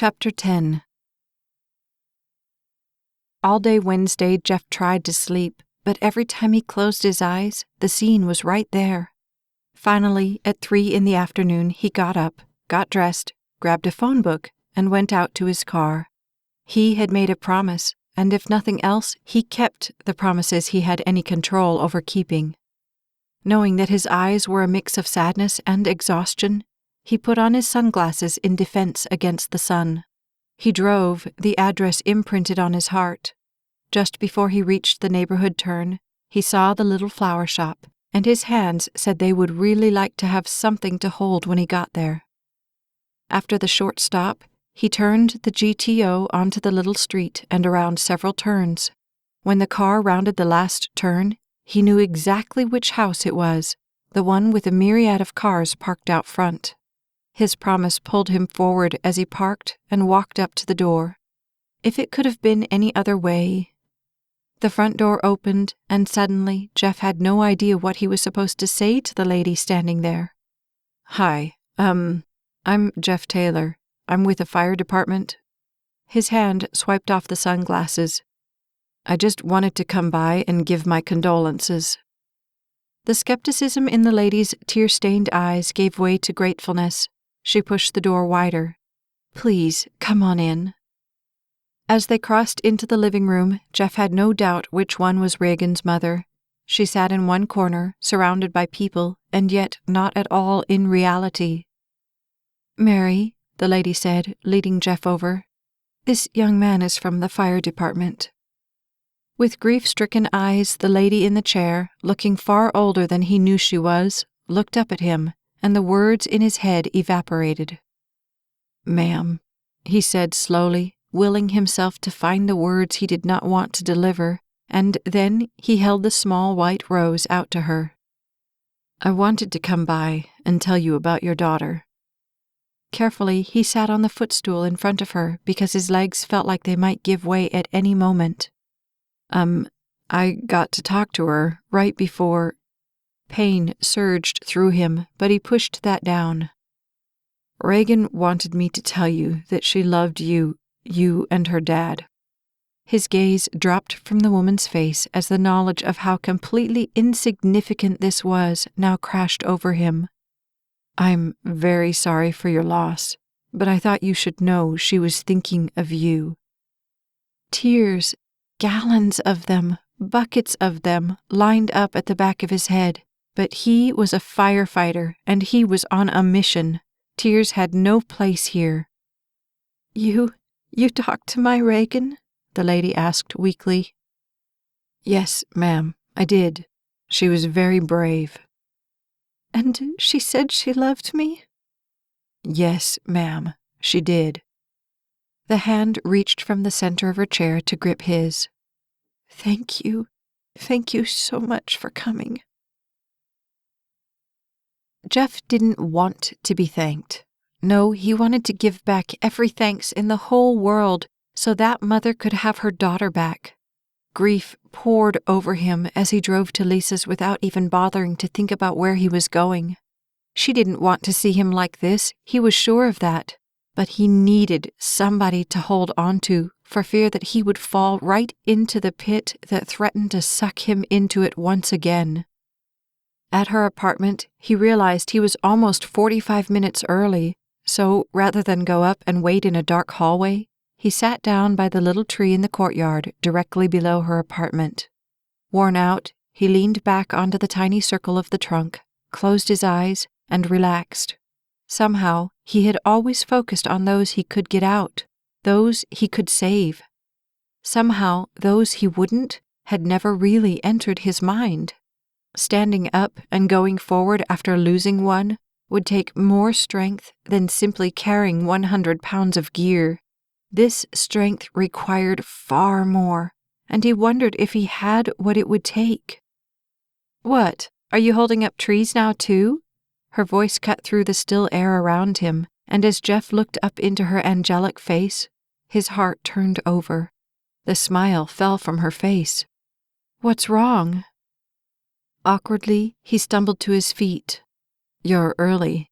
Chapter 10. All day Wednesday, Jeff tried to sleep, but every time he closed his eyes, the scene was right there. Finally, at 3 in the afternoon, he got up, got dressed, grabbed a phone book, and went out to his car. He had made a promise, and if nothing else, he kept the promises he had any control over keeping. Knowing that his eyes were a mix of sadness and exhaustion, he put on his sunglasses in defense against the sun. He drove, the address imprinted on his heart. Just before he reached the neighborhood turn, he saw the little flower shop, and his hands said they would really like to have something to hold when he got there. After the short stop, he turned the GTO onto the little street and around several turns. When the car rounded the last turn, he knew exactly which house it was, the one with a myriad of cars parked out front. His promise pulled him forward as he parked and walked up to the door. If it could have been any other way. The front door opened, and suddenly Jeff had no idea what he was supposed to say to the lady standing there. "Hi, I'm Jeff Taylor. I'm with the fire department." His hand swiped off the sunglasses. "I just wanted to come by and give my condolences." The skepticism in the lady's tear-stained eyes gave way to gratefulness. She pushed the door wider. "Please, come on in." As they crossed into the living room, Jeff had no doubt which one was Reagan's mother. She sat in one corner, surrounded by people, and yet not at all in reality. "Mary," the lady said, leading Jeff over, "this young man is from the fire department." With grief-stricken eyes, the lady in the chair, looking far older than he knew she was, looked up at him, and the words in his head evaporated. "Ma'am," he said slowly, willing himself to find the words he did not want to deliver, and then he held the small white rose out to her. "I wanted to come by and tell you about your daughter." Carefully, he sat on the footstool in front of her because his legs felt like they might give way at any moment. I got to talk to her right before—" Pain surged through him, but he pushed that down. "Reagan wanted me to tell you that she loved you and her dad." His gaze dropped from the woman's face as the knowledge of how completely insignificant this was now crashed over him. "I'm very sorry for your loss, but I thought you should know she was thinking of you." Tears, gallons of them, buckets of them, lined up at the back of his head. But he was a firefighter, and he was on a mission. Tears had no place here. You talked to my Reagan?" the lady asked weakly. "Yes, ma'am, I did. She was very brave." "And she said she loved me?" "Yes, ma'am, she did." The hand reached from the center of her chair to grip his. Thank you so much for coming." Jeff didn't want to be thanked. No, he wanted to give back every thanks in the whole world so that mother could have her daughter back. Grief poured over him as he drove to Lisa's without even bothering to think about where he was going. She didn't want to see him like this, he was sure of that. But he needed somebody to hold on to for fear that he would fall right into the pit that threatened to suck him into it once again. At her apartment, he realized he was almost 45 minutes early, so rather than go up and wait in a dark hallway, he sat down by the little tree in the courtyard directly below her apartment. Worn out, he leaned back onto the tiny circle of the trunk, closed his eyes, and relaxed. Somehow, he had always focused on those he could get out, those he could save. Somehow, those he wouldn't had never really entered his mind. Standing up and going forward after losing one would take more strength than simply carrying 100 pounds of gear. This strength required far more, and he wondered if he had what it would take. "What, are you holding up trees now too?" Her voice cut through the still air around him, and as Jeff looked up into her angelic face, his heart turned over. The smile fell from her face. "What's wrong?" Awkwardly, he stumbled to his feet. "You're early."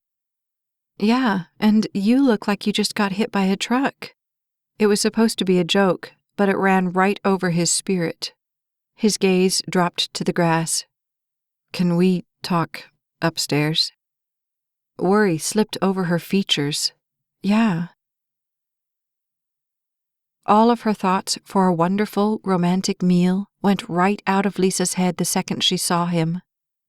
Yeah, and you look like you just got hit by a truck. It was supposed to be a joke, but it ran right over his spirit. His gaze dropped to the grass. Can we talk upstairs? Worry slipped over her features. Yeah. All of her thoughts for a wonderful, romantic meal went right out of Lisa's head the second she saw him.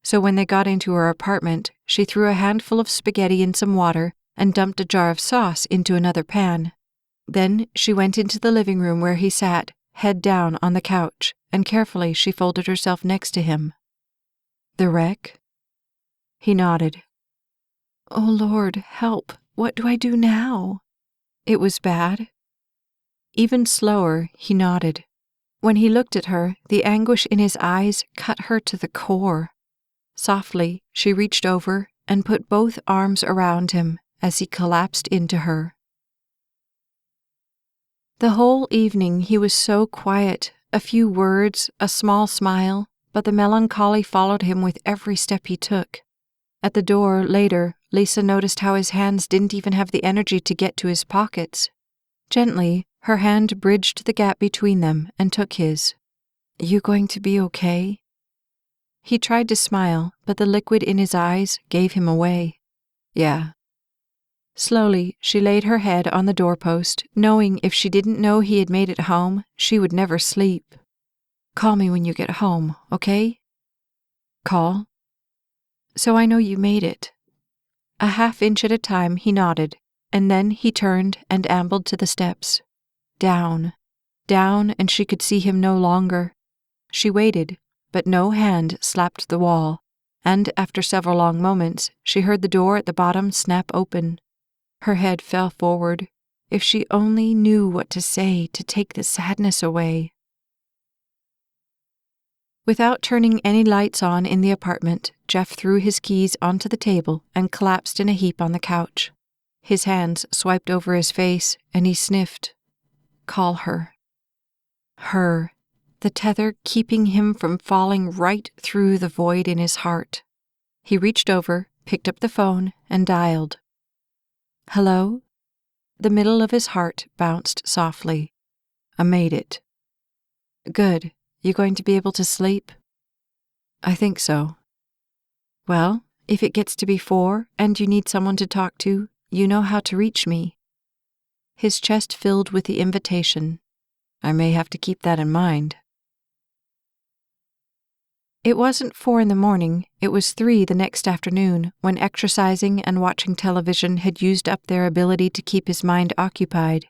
So when they got into her apartment, she threw a handful of spaghetti in some water and dumped a jar of sauce into another pan. Then she went into the living room where he sat, head down on the couch, and carefully she folded herself next to him. The wreck? He nodded. Oh Lord, help. What do I do now? It was bad. Even slower, he nodded. When he looked at her, the anguish in his eyes cut her to the core. Softly, she reached over and put both arms around him as he collapsed into her. The whole evening he was so quiet, a few words, a small smile, but the melancholy followed him with every step he took. At the door, later, Lisa noticed how his hands didn't even have the energy to get to his pockets. Gently, her hand bridged the gap between them and took his. You going to be okay? He tried to smile, but the liquid in his eyes gave him away. Yeah. Slowly, she laid her head on the doorpost, knowing if she didn't know he had made it home, she would never sleep. Call me when you get home, okay? Call? So I know you made it. A half-inch at a time he nodded, and then he turned and ambled to the steps. Down, and she could see him no longer. She waited, but no hand slapped the wall, and after several long moments, she heard the door at the bottom snap open. Her head fell forward. If she only knew what to say to take the sadness away. Without turning any lights on in the apartment, Jeff threw his keys onto the table and collapsed in a heap on the couch. His hands swiped over his face, and he sniffed. Call her. Her. The tether keeping him from falling right through the void in his heart. He reached over, picked up the phone, and dialed. Hello? The middle of his heart bounced softly. I made it. Good. You going to be able to sleep? I think so. Well, if it gets to be 4 and you need someone to talk to, you know how to reach me. His chest filled with the invitation. I may have to keep that in mind. It wasn't 4 in the morning, it was 3 the next afternoon, when exercising and watching television had used up their ability to keep his mind occupied.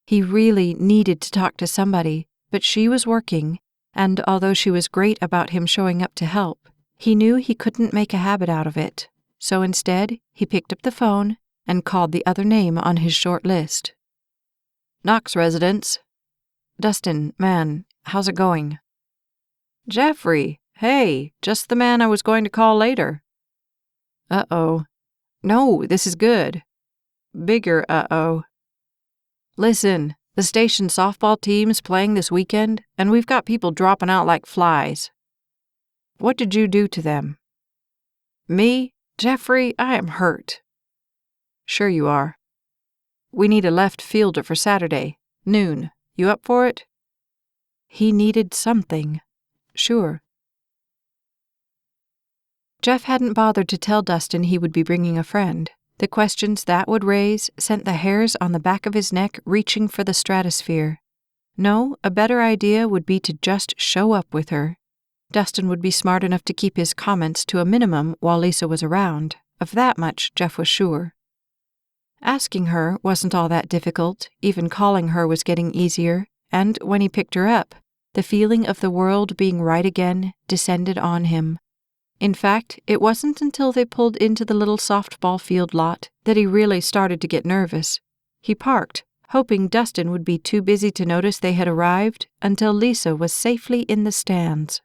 He really needed to talk to somebody, but she was working, and although she was great about him showing up to help, he knew he couldn't make a habit out of it. So instead, he picked up the phone and called the other name on his short list. Knox residence. Dustin, man, how's it going? Jeffrey, hey, just the man I was going to call later. Uh-oh. No, this is good. Bigger uh-oh. Listen, the station softball team's playing this weekend, and we've got people dropping out like flies. What did you do to them? Me? Jeffrey, I am hurt. Sure you are. We need a left fielder for Saturday, noon. You up for it? He needed something. Sure. Jeff hadn't bothered to tell Dustin he would be bringing a friend. The questions that would raise sent the hairs on the back of his neck reaching for the stratosphere. No, a better idea would be to just show up with her. Dustin would be smart enough to keep his comments to a minimum while Lisa was around. Of that much, Jeff was sure. Asking her wasn't all that difficult, even calling her was getting easier, and when he picked her up, the feeling of the world being right again descended on him. In fact, it wasn't until they pulled into the little softball field lot that he really started to get nervous. He parked, hoping Dustin would be too busy to notice they had arrived until Lisa was safely in the stands.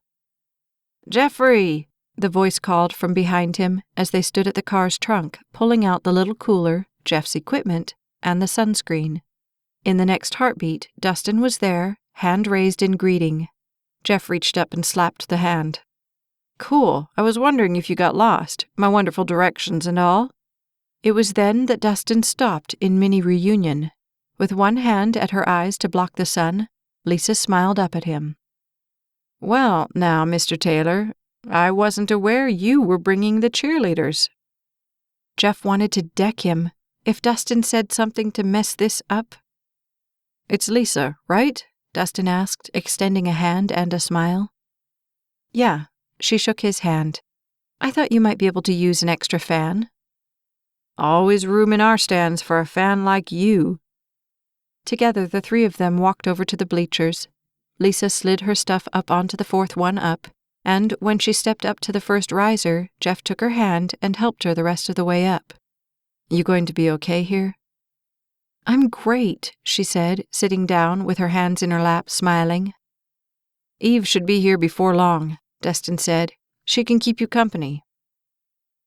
Jeffrey! The voice called from behind him as they stood at the car's trunk, pulling out the little cooler, Jeff's equipment, and the sunscreen. In the next heartbeat, Dustin was there, hand raised in greeting. Jeff reached up and slapped the hand. Cool. I was wondering if you got lost, my wonderful directions and all. It was then that Dustin stopped in mini reunion. With one hand at her eyes to block the sun, Lisa smiled up at him. "Well, now, Mr. Taylor, I wasn't aware you were bringing the cheerleaders." Jeff wanted to deck him if Dustin said something to mess this up. "It's Lisa, right?" Dustin asked, extending a hand and a smile. "Yeah," she shook his hand. "I thought you might be able to use an extra fan." "Always room in our stands for a fan like you." Together, the three of them walked over to the bleachers. Lisa slid her stuff up onto the fourth one up, and when she stepped up to the first riser, Jeff took her hand and helped her the rest of the way up. "You going to be okay here?" "I'm great," she said, sitting down with her hands in her lap, smiling. "Eve should be here before long," Dustin said. "She can keep you company."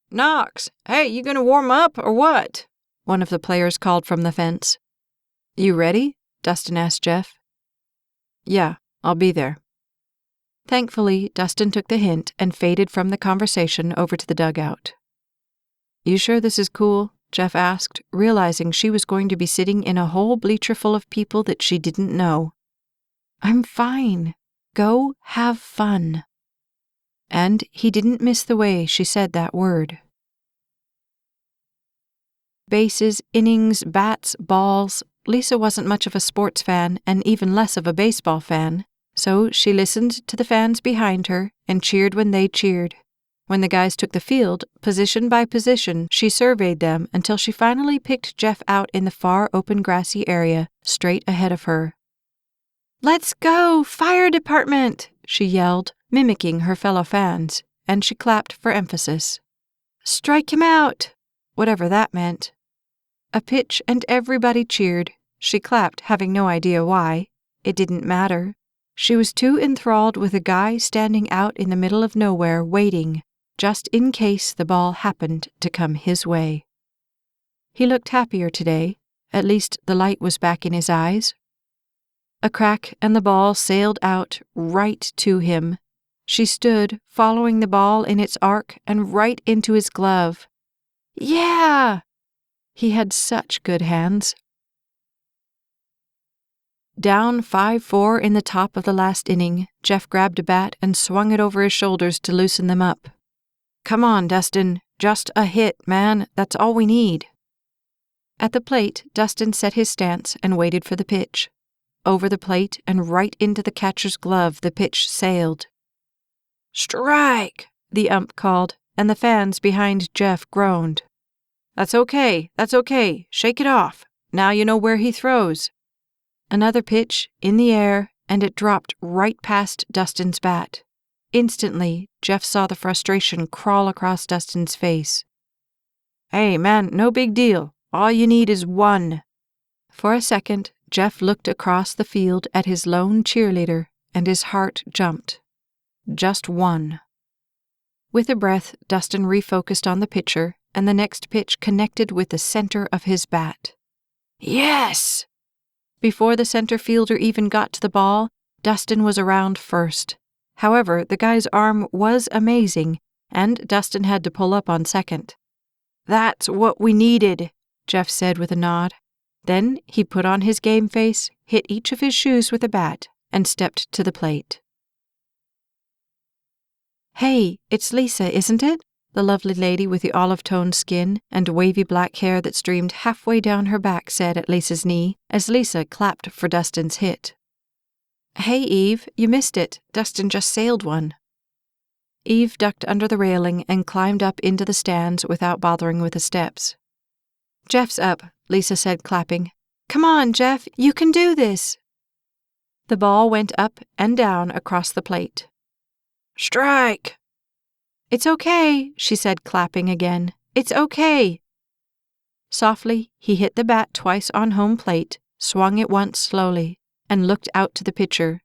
"Knox, hey, you gonna warm up or what?" one of the players called from the fence. "You ready?" Dustin asked Jeff. "Yeah, I'll be there." Thankfully, Dustin took the hint and faded from the conversation over to the dugout. "You sure this is cool?" Jeff asked, realizing she was going to be sitting in a whole bleacher full of people that she didn't know. "I'm fine. Go have fun." And he didn't miss the way she said that word. Bases, innings, bats, balls. Lisa wasn't much of a sports fan and even less of a baseball fan, so she listened to the fans behind her and cheered when they cheered. When the guys took the field, position by position, she surveyed them until she finally picked Jeff out in the far open grassy area, straight ahead of her. "Let's go, fire department!" she yelled, mimicking her fellow fans, and she clapped for emphasis. "Strike him out!" Whatever that meant. A pitch and everybody cheered. She clapped, having no idea why. It didn't matter. She was too enthralled with a guy standing out in the middle of nowhere waiting, just in case the ball happened to come his way. He looked happier today. At least the light was back in his eyes. A crack and the ball sailed out right to him. She stood, following the ball in its arc and right into his glove. Yeah! He had such good hands. Down 5-4 in the top of the last inning, Jeff grabbed a bat and swung it over his shoulders to loosen them up. "Come on, Dustin. Just a hit, man. That's all we need." At the plate, Dustin set his stance and waited for the pitch. Over the plate and right into the catcher's glove the pitch sailed. "Strike!" the ump called, and the fans behind Jeff groaned. That's okay. Shake it off. Now you know where he throws." Another pitch, in the air, and it dropped right past Dustin's bat. Instantly, Jeff saw the frustration crawl across Dustin's face. "Hey, man, no big deal. All you need is one." For a second, Jeff looked across the field at his lone cheerleader, and his heart jumped. Just one. With a breath, Dustin refocused on the pitcher, and the next pitch connected with the center of his bat. Yes! Before the center fielder even got to the ball, Dustin was around first. However, the guy's arm was amazing, and Dustin had to pull up on second. "That's what we needed," Jeff said with a nod. Then he put on his game face, hit each of his shoes with a bat, and stepped to the plate. "Hey, it's Lisa, isn't it?" The lovely lady with the olive-toned skin and wavy black hair that streamed halfway down her back said at Lisa's knee, as Lisa clapped for Dustin's hit. "Hey, Eve, you missed it. Dustin just sailed one." Eve ducked under the railing and climbed up into the stands without bothering with the steps. "Jeff's up," Lisa said, clapping. "Come on, Jeff, you can do this." The ball went up and down across the plate. "Strike!" "It's okay," she said, clapping again. "It's okay." Softly, he hit the bat twice on home plate, swung it once slowly, and looked out to the pitcher.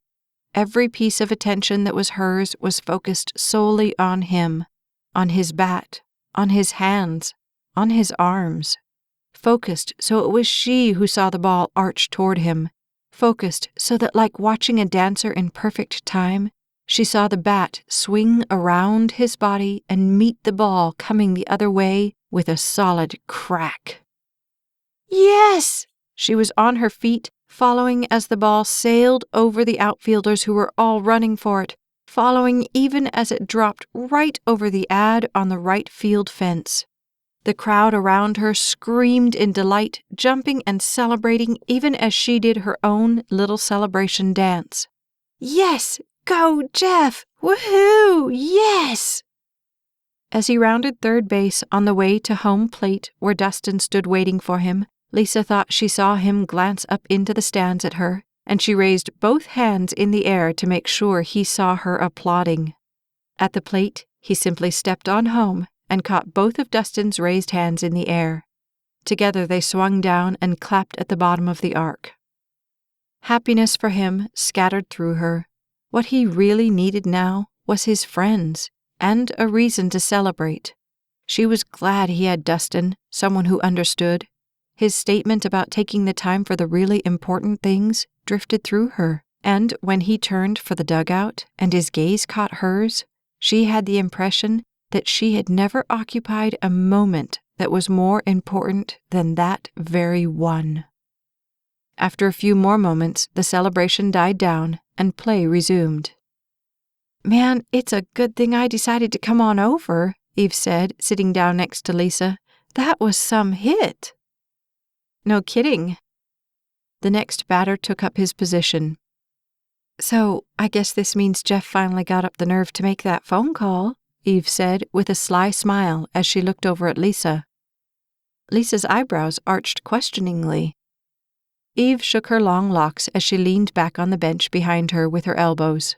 Every piece of attention that was hers was focused solely on him, on his bat, on his hands, on his arms. Focused so it was she who saw the ball arch toward him. Focused so that, like watching a dancer in perfect time, she saw the bat swing around his body and meet the ball coming the other way with a solid crack. Yes! She was on her feet, following as the ball sailed over the outfielders who were all running for it, following even as it dropped right over the ad on the right field fence. The crowd around her screamed in delight, jumping and celebrating even as she did her own little celebration dance. Yes! Go, Jeff! Woohoo! Yes! As he rounded third base on the way to home plate where Dustin stood waiting for him, Lisa thought she saw him glance up into the stands at her, and she raised both hands in the air to make sure he saw her applauding. At the plate, he simply stepped on home and caught both of Dustin's raised hands in the air. Together they swung down and clapped at the bottom of the arc. Happiness for him scattered through her. What he really needed now was his friends, and a reason to celebrate. She was glad he had Dustin, someone who understood. His statement about taking the time for the really important things drifted through her, and when he turned for the dugout and his gaze caught hers, she had the impression that she had never occupied a moment that was more important than that very one. After a few more moments, the celebration died down and play resumed. Man, it's a good thing I decided to come on over, Eve said, sitting down next to Lisa. That was some hit. No kidding. The next batter took up his position. So, I guess this means Jeff finally got up the nerve to make that phone call, Eve said with a sly smile as she looked over at Lisa. Lisa's eyebrows arched questioningly. Eve shook her long locks as she leaned back on the bench behind her with her elbows.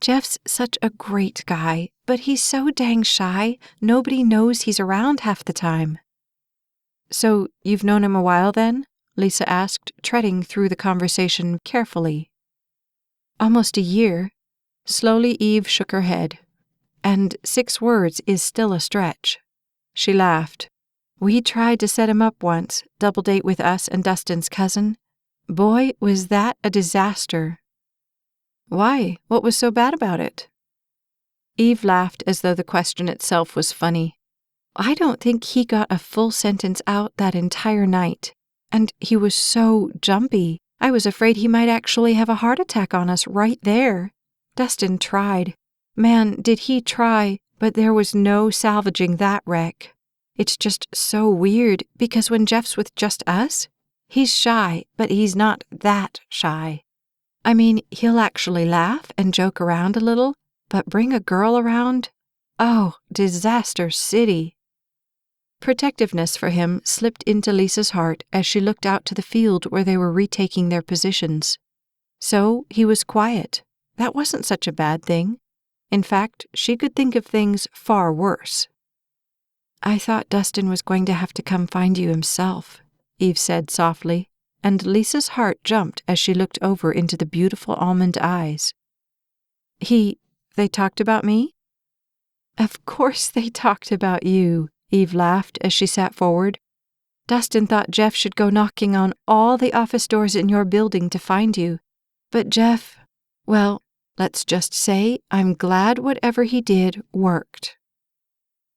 Jeff's such a great guy, but he's so dang shy, nobody knows he's around half the time. So, you've known him a while then? Lisa asked, treading through the conversation carefully. Almost a year. Slowly Eve shook her head. And 6 words is still a stretch. She laughed. We tried to set him up once, double date with us and Dustin's cousin. Boy, was that a disaster. Why? What was so bad about it? Eve laughed as though the question itself was funny. I don't think he got a full sentence out that entire night. And he was so jumpy. I was afraid he might actually have a heart attack on us right there. Dustin tried. Man, did he try, but there was no salvaging that wreck. It's just so weird, because when Jeff's with just us, he's shy, but he's not that shy. I mean, he'll actually laugh and joke around a little, but bring a girl around? Oh, disaster city. Protectiveness for him slipped into Lisa's heart as she looked out to the field where they were retaking their positions. So he was quiet. That wasn't such a bad thing. In fact, she could think of things far worse. I thought Dustin was going to have to come find you himself, Eve said softly, and Lisa's heart jumped as she looked over into the beautiful almond eyes. They talked about me? Of course they talked about you, Eve laughed as she sat forward. Dustin thought Jeff should go knocking on all the office doors in your building to find you. But Jeff, well, let's just say I'm glad whatever he did worked.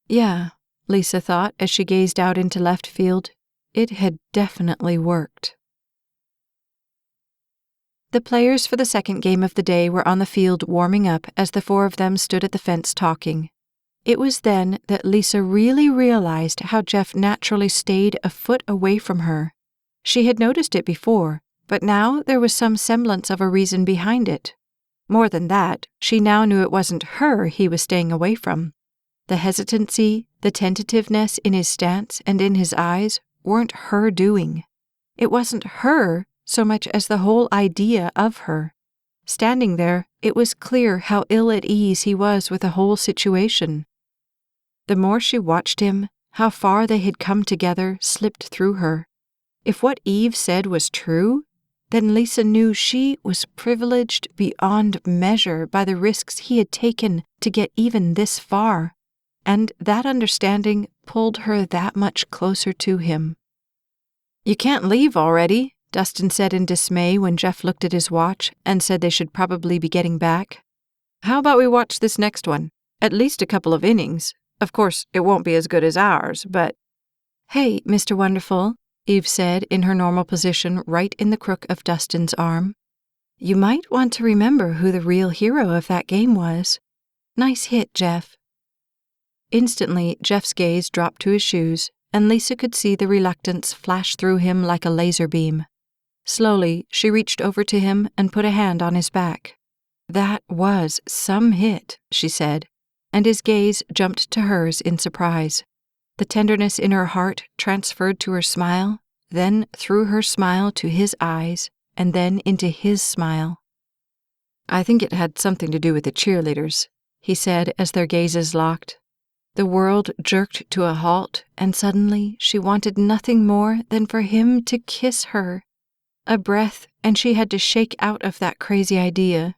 Yeah, Lisa thought as she gazed out into left field. It had definitely worked. The players for the second game of the day were on the field warming up as the 4 of them stood at the fence talking. It was then that Lisa really realized how Jeff naturally stayed a foot away from her. She had noticed it before, but now there was some semblance of a reason behind it. More than that, she now knew it wasn't her he was staying away from. The hesitancy, the tentativeness in his stance and in his eyes weren't her doing. It wasn't her so much as the whole idea of her. Standing there, it was clear how ill at ease he was with the whole situation. The more she watched him, how far they had come together slipped through her. If what Eve said was true, then Lisa knew she was privileged beyond measure by the risks he had taken to get even this far, and that understanding pulled her that much closer to him. You can't leave already, Dustin said in dismay when Jeff looked at his watch and said they should probably be getting back. How about we watch this next one? At least a couple of innings. Of course, it won't be as good as ours, but "Hey, Mr. Wonderful," Eve said in her normal position right in the crook of Dustin's arm. "You might want to remember who the real hero of that game was. Nice hit, Jeff." Instantly, Jeff's gaze dropped to his shoes, and Lisa could see the reluctance flash through him like a laser beam. Slowly, she reached over to him and put a hand on his back. "That was some hit," she said, and his gaze jumped to hers in surprise. The tenderness in her heart transferred to her smile, then through her smile to his eyes, and then into his smile. "I think it had something to do with the cheerleaders," he said as their gazes locked. The world jerked to a halt, and suddenly she wanted nothing more than for him to kiss her. A breath, and she had to shake out of that crazy idea.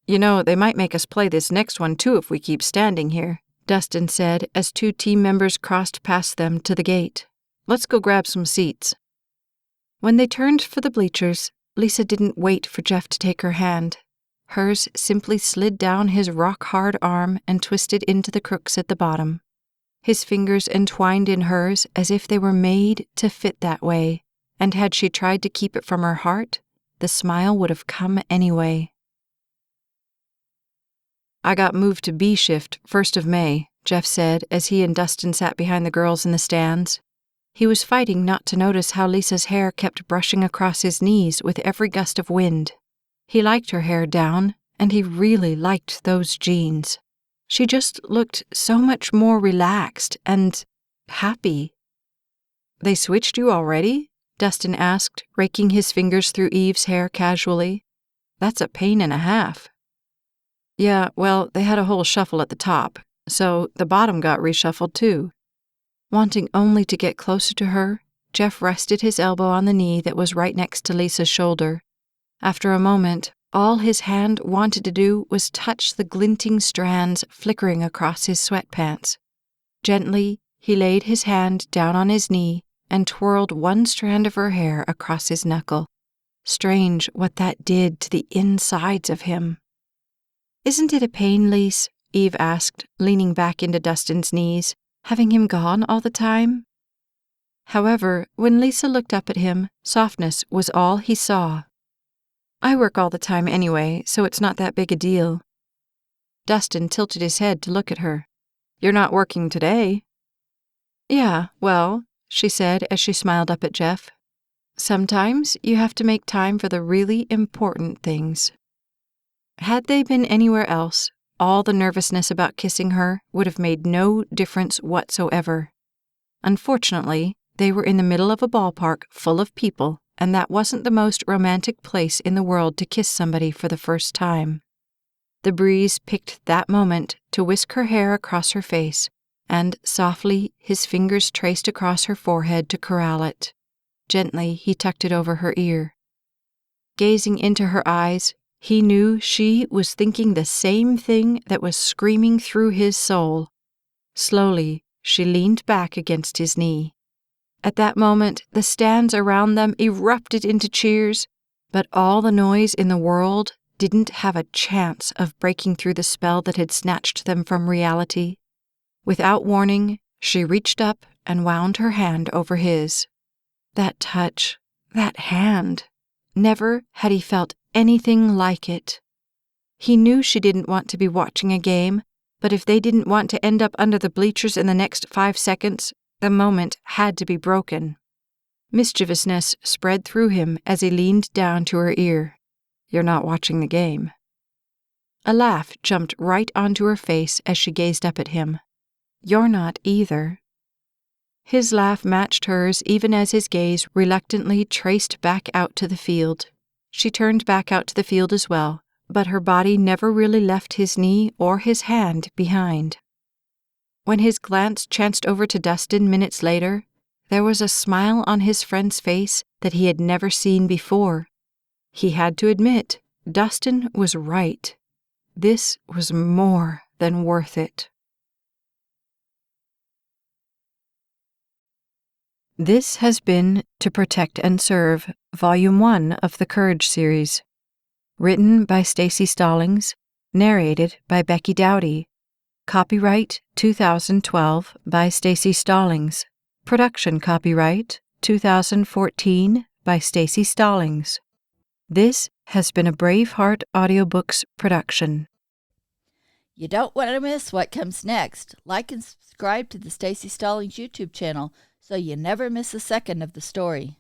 "You know, they might make us play this next one too if we keep standing here," Dustin said as two team members crossed past them to the gate. "Let's go grab some seats." When they turned for the bleachers, Lisa didn't wait for Jeff to take her hand. Hers simply slid down his rock-hard arm and twisted into the crooks at the bottom. His fingers entwined in hers as if they were made to fit that way, and had she tried to keep it from her heart, the smile would have come anyway. "I got moved to B shift 1st of May, Jeff said as he and Dustin sat behind the girls in the stands. He was fighting not to notice how Lisa's hair kept brushing across his knees with every gust of wind. He liked her hair down, and he really liked those jeans. She just looked so much more relaxed and happy. "They switched you already?" Dustin asked, raking his fingers through Eve's hair casually. "That's a pain and a half." "Yeah, well, they had a whole shuffle at the top, so the bottom got reshuffled too." Wanting only to get closer to her, Jeff rested his elbow on the knee that was right next to Lisa's shoulder. After a moment, all his hand wanted to do was touch the glinting strands flickering across his sweatpants. Gently, he laid his hand down on his knee and twirled one strand of her hair across his knuckle. Strange what that did to the insides of him. "Isn't it a pain, Lise?" Eve asked, leaning back into Dustin's knees, "having him gone all the time?" However, when Lisa looked up at him, softness was all he saw. "I work all the time anyway, so it's not that big a deal." Dustin tilted his head to look at her. "You're not working today?" "Yeah, well," she said as she smiled up at Jeff. "Sometimes you have to make time for the really important things." Had they been anywhere else, all the nervousness about kissing her would have made no difference whatsoever. Unfortunately, they were in the middle of a ballpark full of people, and that wasn't the most romantic place in the world to kiss somebody for the first time. The breeze picked that moment to whisk her hair across her face, and softly his fingers traced across her forehead to corral it. Gently, he tucked it over her ear. Gazing into her eyes, he knew she was thinking the same thing that was screaming through his soul. Slowly, she leaned back against his knee. At that moment, the stands around them erupted into cheers, but all the noise in the world didn't have a chance of breaking through the spell that had snatched them from reality. Without warning, she reached up and wound her hand over his. That touch, that hand, never had he felt anything like it. He knew she didn't want to be watching a game, but if they didn't want to end up under the bleachers in the next 5 seconds, the moment had to be broken. Mischievousness spread through him as he leaned down to her ear. "You're not watching the game." A laugh jumped right onto her face as she gazed up at him. "You're not either." His laugh matched hers even as his gaze reluctantly traced back out to the field. She turned back out to the field as well, but her body never really left his knee or his hand behind. When his glance chanced over to Dustin minutes later, there was a smile on his friend's face that he had never seen before. He had to admit, Dustin was right. This was more than worth it. This has been To Protect and Serve, Volume 1 of the Courage series. Written by Staci Stallings, narrated by Becky Dowdy. Copyright 2012 by Staci Stallings. Production copyright 2014 by Staci Stallings. This has been a Braveheart Audiobooks production. You don't want to miss what comes next. Like and subscribe to the Staci Stallings YouTube channel so you never miss a second of the story.